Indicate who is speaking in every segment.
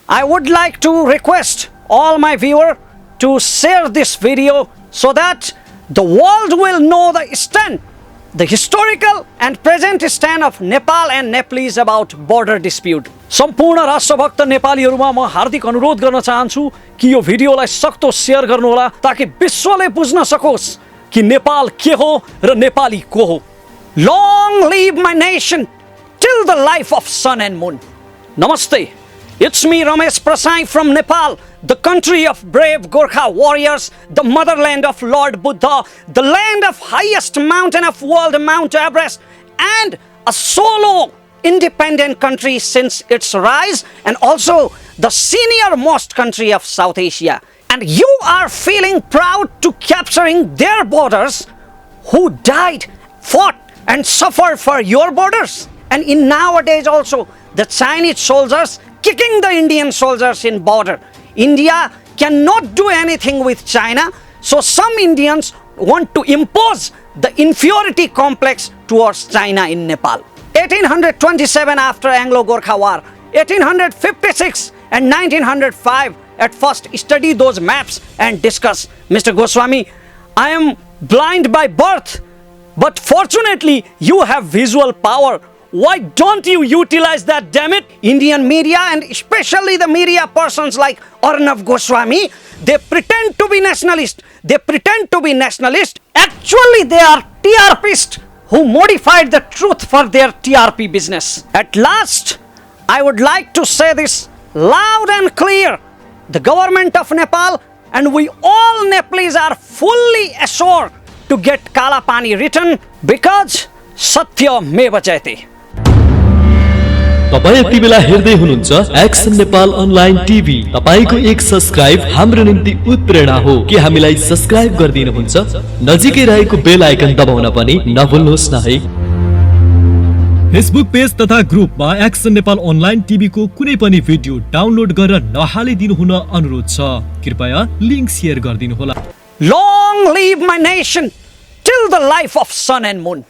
Speaker 1: I would like to request all my viewers to share this video so that the world will know the stand, the historical and present stand of Nepal and Nepalese about border dispute. सम्पूर्ण राष्ट्रभक्त नेपालीहरुमा म हार्दिक अनुरोध गर्न चाहन्छु कि यो भिडियोलाई सक्दो share गर्नुहोला ताकि विश्वले बुझ्न सकोस् कि नेपाल के हो र नेपाली को हो. Long live my nation till the life of sun and moon. Namaste. It's me Ramesh prasai from Nepal, the country of brave Gorkha warriors, the motherland of Lord Buddha, the land of highest mountain of world Mount Everest, and a solo independent country since its rise, and also the senior most country of South Asia. And you are feeling proud to capturing their borders who died, fought and suffered for your borders. And in nowadays also the Chinese soldiers kicking the Indian soldiers in border. India cannot do anything with China, so some Indians want to impose the inferiority complex towards China in Nepal. 1827 after Anglo-Gorkha War, 1856 and 1905, at first study those maps and discuss. Mr. Goswami, I am blind by birth, but fortunately you have visual power. Why don't you utilize that, damn it? Indian media and especially the media persons like Arnav Goswami, they pretend to be nationalist. They pretend to be nationalist. Actually, they are TRPists who modified the truth for their TRP business. At last, I would like to say this loud and clear. The government of Nepal and we all Nepalese are fully assured to get kalapani written because Satya Meva Jayate.
Speaker 2: तपाई यति बेला हेर्दै हुनुहुन्छ action Nepal online TV. तपाईको एक subscribe हाम्रो निम्ति उत्प्रेरणा हो. के हामीलाई सब्स्क्राइब गर्दिनुहुन्छ? नजिकै रहेको बेल आइकन दबाउन पनि नभुल्नुहोस् न है. फेसबुक पेज तथा ग्रुपमा एक्सन नेपाल अनलाइन टिभी को कुनै पनि भिडियो डाउनलोड गरेर नहालिदिनु हुन अनुरोध छ. कृपया लिंक शेयर गरिदिनु होला.
Speaker 1: Long live my nation till the life of sun and moon.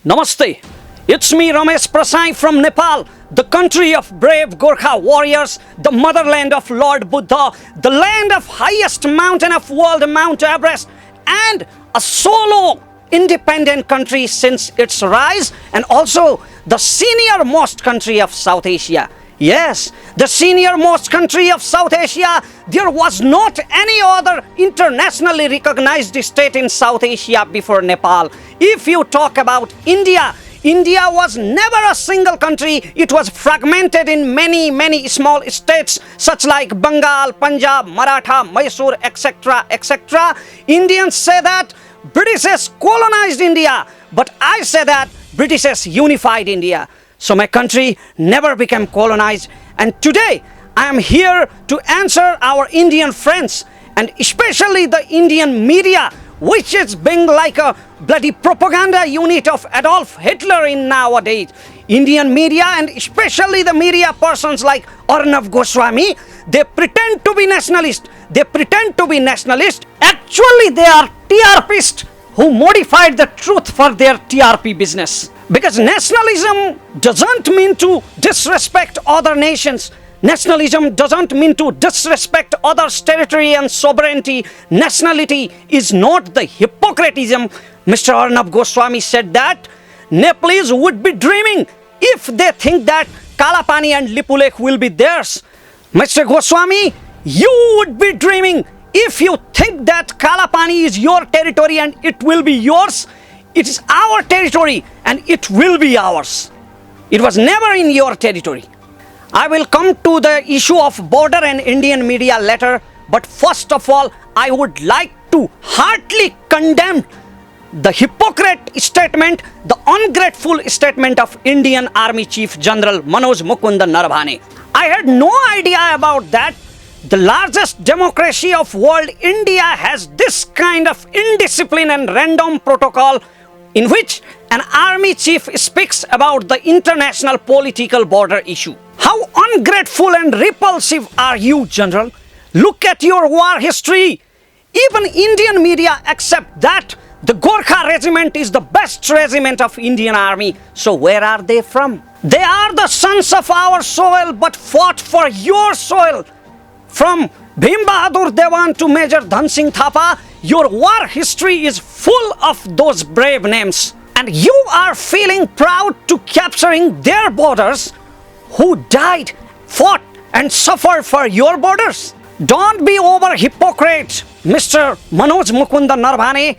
Speaker 1: Namaste. It's me Ramesh prasai from Nepal, the country of brave Gorkha warriors, the motherland of Lord Buddha, the land of highest mountain of world Mount Everest, and a solo independent country since its rise, and also the senior most country of South Asia. Yes, the senior most country of South Asia. There was not any other internationally recognized state in South Asia before Nepal. If you talk about India, India was never a single country. It was fragmented in many small states such like Bengal, Punjab, Maratha, Mysore, etc. etc. Indians say that Britishers colonized India, but I say that Britishers unified India. So my country never became colonized, and today I am here to answer our Indian friends and especially the Indian media, which is being like a bloody propaganda unit of Adolf Hitler in nowadays. Indian media and especially the media persons like Arnav Goswami, they pretend to be nationalist. They pretend to be nationalist. Actually, they are TRPists who modified the truth for their TRP business. Because nationalism doesn't mean to disrespect other nations. Nationalism doesn't mean to disrespect others' territory and sovereignty. Nationality is not the hypocritism. Mr. Arnav Goswami said that Nepalese would be dreaming if they think that Kalapani and Lipulekh will be theirs. Mr. Goswami, you would be dreaming if you think that Kalapani is your territory and it will be yours. It is our territory and it will be ours. It was never in your territory. I will come to the issue of border and Indian media later, but first of all, I would like to heartily condemn the hypocrite statement, the ungrateful statement of Indian Army Chief General Manoj Mukund Naravane. I had no idea about that. The largest democracy of world, India, has this kind of indiscipline and random protocol in which an army chief speaks about the international political border issue. How ungrateful and repulsive are you, General? Look at your war history. Even Indian media accept that the Gorkha regiment is the best regiment of Indian army. So where are they from? They are the sons of our soil but fought for your soil. From Bhim Bahadur Dewan to Major Dhan Singh Thapa, your war history is full of those brave names. And you are feeling proud to capturing their borders who died, fought and suffered for your borders. Don't be over hypocrite, Mr. Manoj Mukunda Narvane.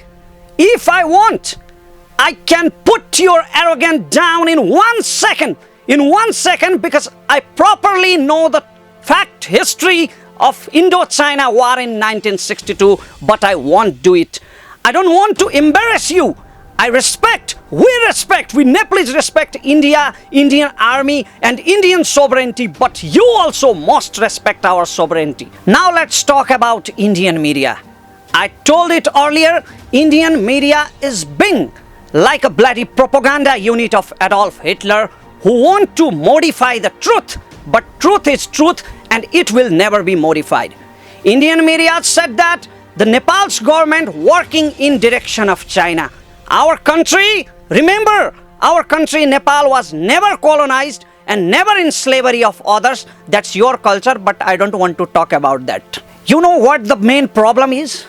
Speaker 1: If I want, I can put your arrogance down in 1 second. In 1 second, because I properly know the fact history of Indo-China war in 1962, but I won't do it. I don't want to embarrass you. We Nepalese respect India, Indian army and Indian sovereignty, but you also must respect our sovereignty. Now let's talk about Indian media. I told it earlier, Indian media is being like a bloody propaganda unit of Adolf Hitler who want to modify the truth, but truth is truth and it will never be modified. Indian media said that the Nepal's government working in direction of China. Our country, remember, our country Nepal was never colonized and never in slavery of others. That's your culture, but I don't want to talk about that. You know what the main problem is?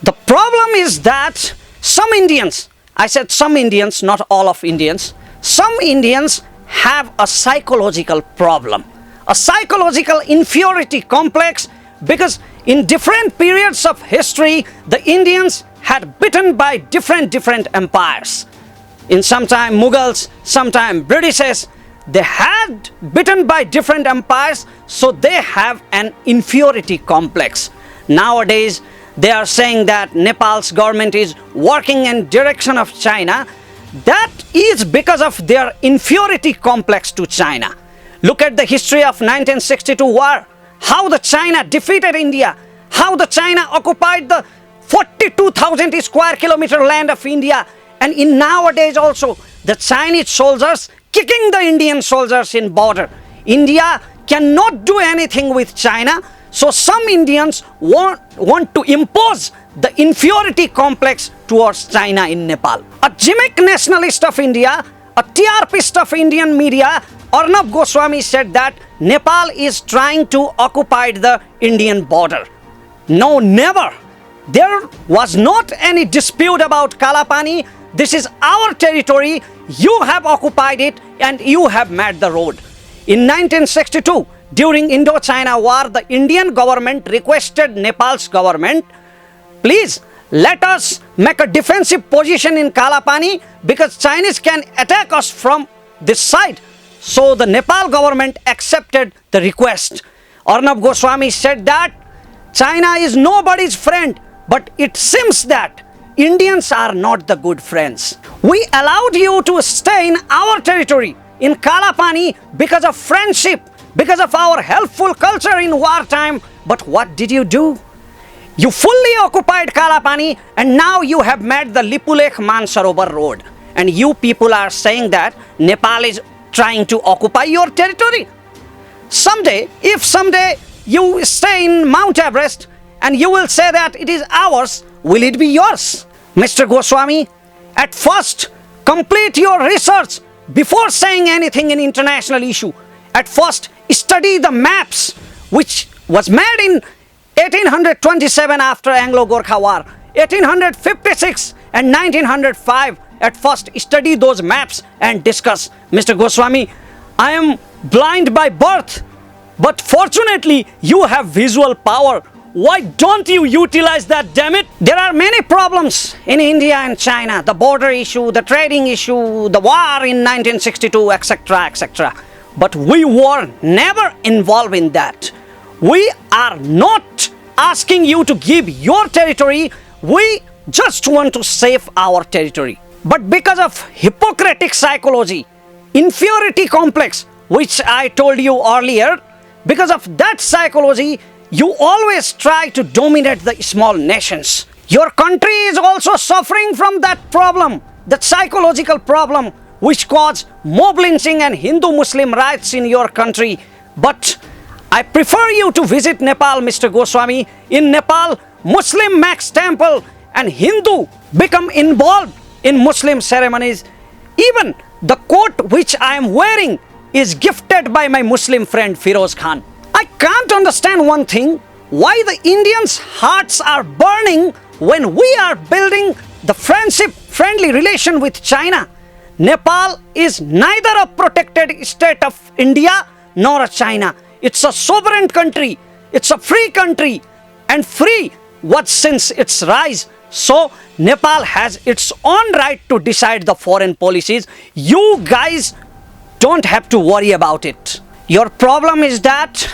Speaker 1: The problem is that some Indians, I said some Indians, not all of Indians, some Indians have a psychological problem, a psychological inferiority complex, because in different periods of history, the Indians had bitten by different empires. In sometime Mughals, sometime Britishes, they had bitten by different empires, so they have an inferiority complex. Nowadays, they are saying that Nepal's government is working in direction of China. That is because of their inferiority complex to China. Look at the history of 1962 war, how the China defeated India, how the China occupied the 42,000 square kilometer land of India, and in nowadays also the Chinese soldiers kicking the Indian soldiers in border. India cannot do anything with China, so some Indians want to impose the inferiority complex towards China in Nepal. A gimmick nationalist of India, a TRPist of Indian media, Arnab Goswami said that Nepal is trying to occupy the Indian border. No, never. There was not any dispute about Kalapani. This is our territory. You have occupied it and you have made the road. In 1962, during Indo-China war, the Indian government requested Nepal's government, please let us make a defensive position in Kalapani because Chinese can attack us from this side. So the Nepal government accepted the request. Arnab Goswami said that China is nobody's friend, but it seems that Indians are not the good friends. We allowed you to stay in our territory, in Kalapani, because of friendship, because of our helpful culture in wartime. But what did you do? You fully occupied Kalapani and now you have made the Lipulekh Mansarovar road. And you people are saying that Nepal is trying to occupy your territory. Someday, if someday you stay in Mount Everest and you will say that it is ours, will it be yours? Mr. Goswami, at first, complete your research before saying anything in international issue. At first, study the maps which was made in 1827 after Anglo-Gorkha War, 1856 and 1905. At first, study those maps and discuss. Mr. Goswami, I am blind by birth, but fortunately, you have visual power. Why don't you utilize that, damn it? There are many problems in India and China. The border issue, the trading issue, the war in 1962, etc., etc. But we were never involved in that. We are not asking you to give your territory. We just want to save our territory. But because of hypocritic psychology, inferiority complex, which I told you earlier, because of that psychology, you always try to dominate the small nations. Your country is also suffering from that problem, that psychological problem, which caused mob lynching and Hindu-Muslim riots in your country. But I prefer you to visit Nepal, Mr. Goswami. In Nepal, Muslim makes temple and Hindu become involved in Muslim ceremonies. Even The coat which I am wearing is gifted by my Muslim friend Firoz Khan. I can't understand one thing, why the Indians' hearts are burning when we are building the friendly relation with China. Nepal is neither a protected state of India nor a China. It's a sovereign country. It's a free country, and free was since its rise. So Nepal has its own right to decide the foreign policies. You guys don't have to worry about it. Your problem is that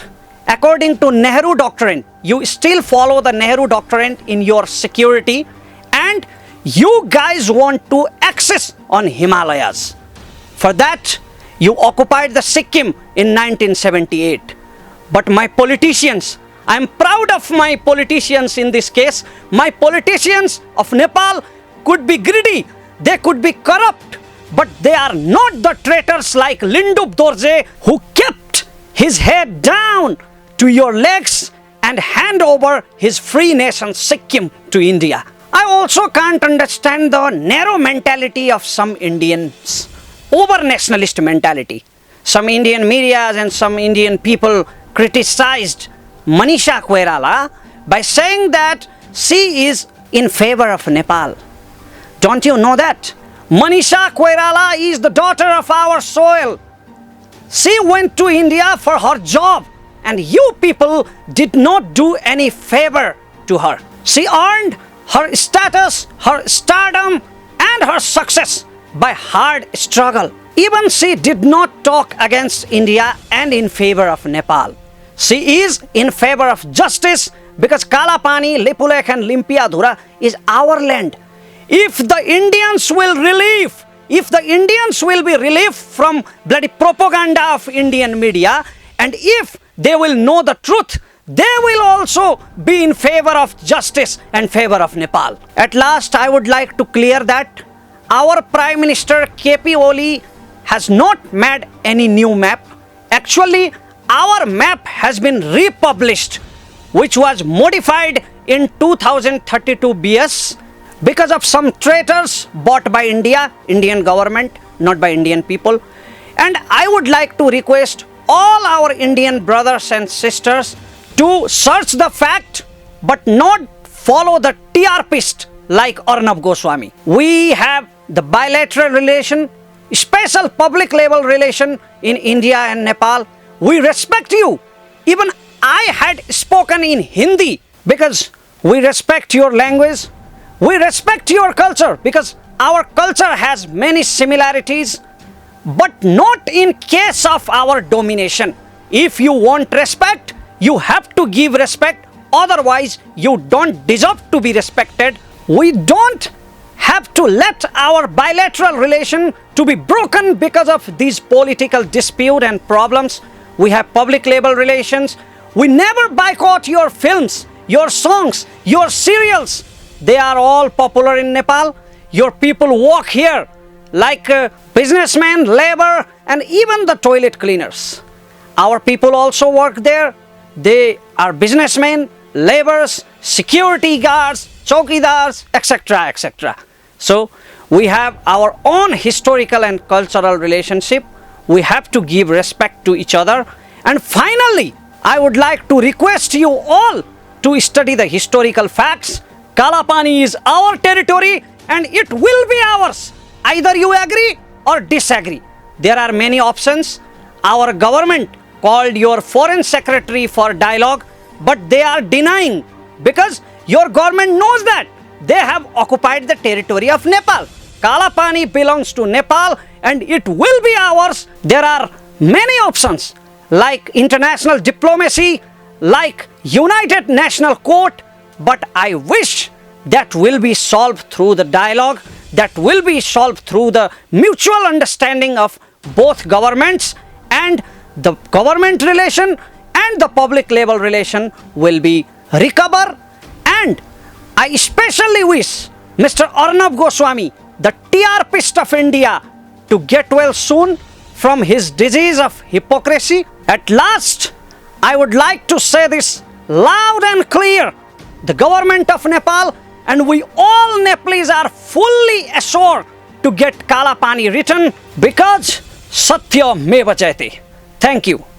Speaker 1: according to Nehru doctrine, you still follow the Nehru doctrine in your security, and you guys want to access on Himalayas. For that, you occupied the Sikkim in 1978. But my politicians, I am proud of my politicians in this case. My politicians of Nepal could be greedy, they could be corrupt, but they are not the traitors like Lindup Dorje, who kept his head down to your legs and hand over his free nation Sikkim to India. I also can't understand the narrow mentality of some Indians, over-nationalist mentality. Some Indian medias and some Indian people criticized Manisha Koirala by saying that she is in favor of Nepal. Don't you know that? Manisha Koirala is the daughter of our soil. She went to India for her job, and you people did not do any favor to her. She earned her status, her stardom, and her success by hard struggle. Even she did not talk against India and in favor of Nepal. She is in favor of justice because Kalapani, Lipulekh and Limpiadhura is our land. If the Indians will be relieved from bloody propaganda of Indian media, and if they will know the truth, they will also be in favor of justice and favor of Nepal. At last, I would like to clear that our Prime Minister KP Oli has not made any new map. Actually, our map has been republished, which was modified in 2032 BS because of some traitors bought by Indian government, not by Indian people. And I would like to request all our Indian brothers and sisters to search the fact but not follow the TRPist like Arnab Goswami. We have the bilateral relation, special public level relation in India and Nepal. We respect you. Even I had spoken in Hindi because we respect your language. We respect your culture because our culture has many similarities, but not in case of our domination. If you want respect, you have to give respect. Otherwise, you don't deserve to be respected. We don't have to let our bilateral relation to be broken because of these political dispute and problems. We have public level relations. We never boycott your films, your songs, your serials. They are all popular in Nepal. Your people walk here like businessmen, labor, and even the toilet cleaners. Our people also work there. They are businessmen, laborers, security guards, chowkidars, etc., etc. So we have our own historical and cultural relationship. We have to give respect to each other. And finally, I would like to request you all to study the historical facts. Kalapani is our territory and it will be ours. Either you agree or disagree. There are many options. Our government called your foreign secretary for dialogue, but they are denying because your government knows that they have occupied the territory of Nepal. Kalapani belongs to Nepal and it will be ours. There are many options like international diplomacy, like United National Court, but I wish that will be solved through the dialogue, that will be solved through the mutual understanding of both governments, and the government relation and the public level relation will be recover. And I especially wish Mr. Arnab Goswami, the TRPist of India, to get well soon from his disease of hypocrisy. At last, I would like to say this loud and clear. The government of Nepal and we all Nepalese are fully assured to get kalapani written because Satya Meva Jayate. Thank you.